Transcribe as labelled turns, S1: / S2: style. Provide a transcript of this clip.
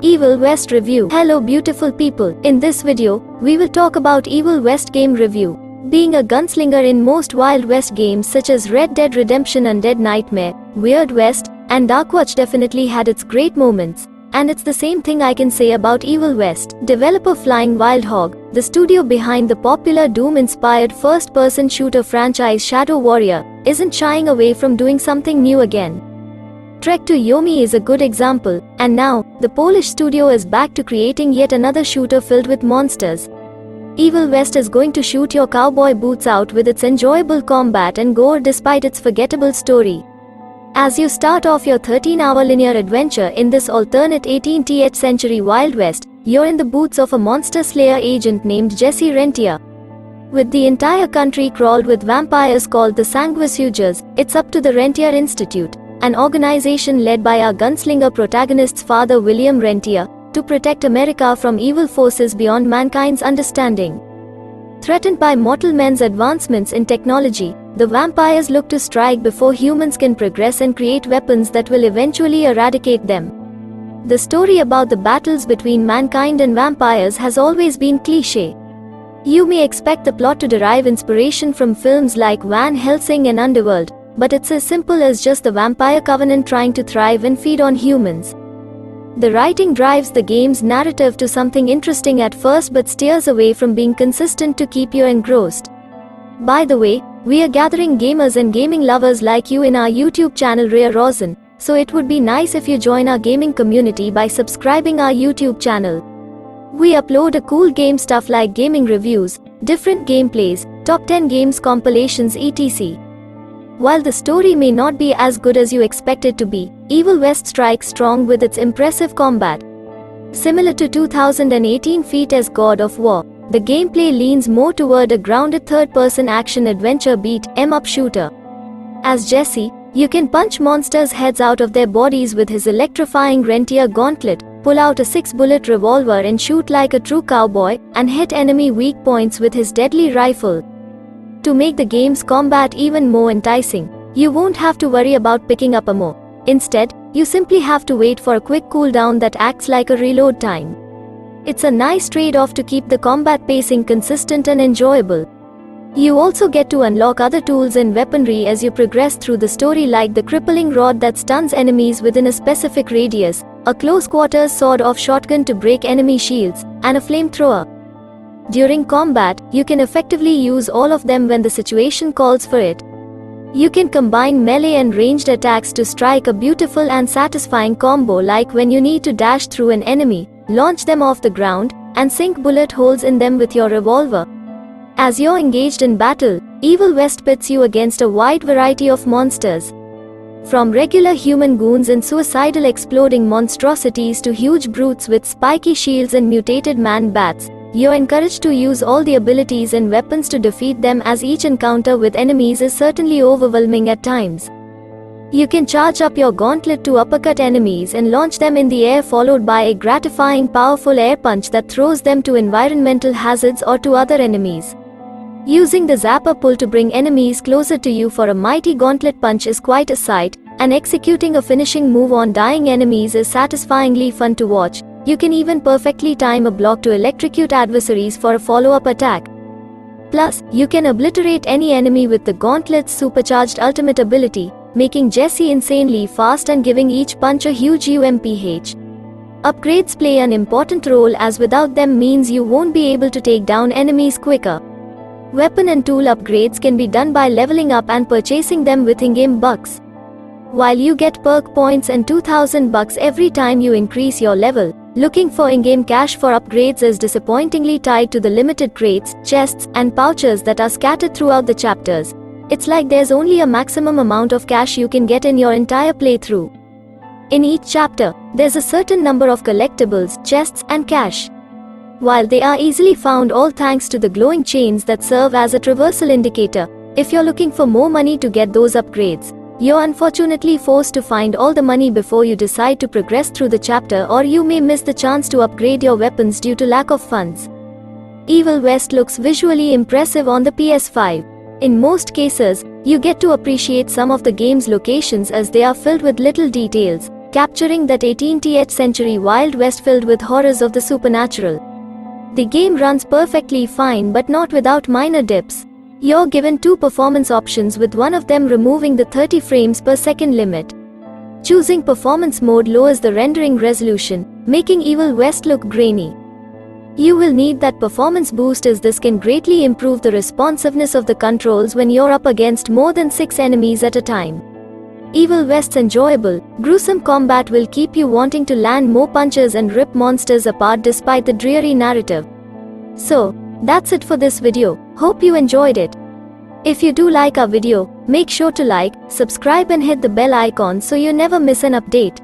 S1: Evil West Review. Hello beautiful people. In this video, we will talk about Evil West game review. Being a gunslinger in most Wild West games such as Red Dead Redemption, Undead Nightmare, Weird West, and Darkwatch definitely had its great moments. And it's the same thing I can say about Evil West. Developer Flying Wild Hog, the studio behind the popular Doom-inspired first-person shooter franchise Shadow Warrior, isn't shying away from doing something new again. Trek to Yomi is a good example, and now, the Polish studio is back to creating yet another shooter filled with monsters. Evil West is going to shoot your cowboy boots out with its enjoyable combat and gore despite its forgettable story. As you start off your 13-hour linear adventure in this alternate 18th century Wild West, you're in the boots of a monster slayer agent named Jesse Rentier. With the entire country crawled with vampires called the Sanguisugers, it's up to the Rentier Institute, an organization led by our gunslinger protagonist's father William Rentier, to protect America from evil forces beyond mankind's understanding. Threatened by mortal men's advancements in technology, the vampires look to strike before humans can progress and create weapons that will eventually eradicate them. The story about the battles between mankind and vampires has always been cliché. You may expect the plot to derive inspiration from films like Van Helsing and Underworld, but it's as simple as just the vampire covenant trying to thrive and feed on humans. The writing drives the game's narrative to something interesting at first but steers away from being consistent to keep you engrossed. By the way, we are gathering gamers and gaming lovers like you in our YouTube channel RAYAROZEN, so it would be nice if you join our gaming community by subscribing our YouTube channel. We upload a cool game stuff like gaming reviews, different gameplays, top 10 games compilations etc. While the story may not be as good as you expect it to be, Evil West strikes strong with its impressive combat. Similar to 2018 feat as God of War, the gameplay leans more toward a grounded third-person action-adventure beat-em-up shooter. As Jesse, you can punch monsters' heads out of their bodies with his electrifying Rentier gauntlet, pull out a 6-bullet revolver and shoot like a true cowboy, and hit enemy weak points with his deadly rifle. To make the game's combat even more enticing, you won't have to worry about picking up ammo. Instead, you simply have to wait for a quick cooldown that acts like a reload time. It's a nice trade-off to keep the combat pacing consistent and enjoyable. You also get to unlock other tools and weaponry as you progress through the story, like the crippling rod that stuns enemies within a specific radius, a close-quarters sawed-off shotgun to break enemy shields, and a flamethrower. During combat, you can effectively use all of them when the situation calls for it. You can combine melee and ranged attacks to strike a beautiful and satisfying combo, like when you need to dash through an enemy, launch them off the ground, and sink bullet holes in them with your revolver. As you're engaged in battle, Evil West pits you against a wide variety of monsters. From regular human goons and suicidal exploding monstrosities to huge brutes with spiky shields and mutated man-bats, you're encouraged to use all the abilities and weapons to defeat them, as each encounter with enemies is certainly overwhelming at times. You can charge up your gauntlet to uppercut enemies and launch them in the air, followed by a gratifying powerful air punch that throws them to environmental hazards or to other enemies. Using the zapper pull to bring enemies closer to you for a mighty gauntlet punch is quite a sight, and executing a finishing move on dying enemies is satisfyingly fun to watch. You can even perfectly time a block to electrocute adversaries for a follow-up attack. Plus, you can obliterate any enemy with the gauntlet's supercharged ultimate ability, making Jesse insanely fast and giving each punch a huge UMPH. Upgrades play an important role, as without them means you won't be able to take down enemies quicker. Weapon and tool upgrades can be done by leveling up and purchasing them with in-game bucks. While you get perk points and 2000 bucks every time you increase your level, looking for in-game cash for upgrades is disappointingly tied to the limited crates, chests, and pouches that are scattered throughout the chapters. It's like there's only a maximum amount of cash you can get in your entire playthrough. In each chapter, there's a certain number of collectibles, chests, and cash. While they are easily found, all thanks to the glowing chains that serve as a traversal indicator, if you're looking for more money to get those upgrades, you're unfortunately forced to find all the money before you decide to progress through the chapter, or you may miss the chance to upgrade your weapons due to lack of funds. Evil West looks visually impressive on the PS5. In most cases, you get to appreciate some of the game's locations as they are filled with little details, capturing that 18th century Wild West filled with horrors of the supernatural. The game runs perfectly fine but not without minor dips. You're given two performance options, with one of them removing the 30 frames per second limit. Choosing performance mode lowers the rendering resolution, making Evil West look grainy. You will need that performance boost, as this can greatly improve the responsiveness of the controls when you're up against more than 6 enemies at a time. Evil West's enjoyable, gruesome combat will keep you wanting to land more punches and rip monsters apart despite the dreary narrative. So, that's it for this video. Hope you enjoyed it. If you do like our video, make sure to like, subscribe and hit the bell icon so you never miss an update.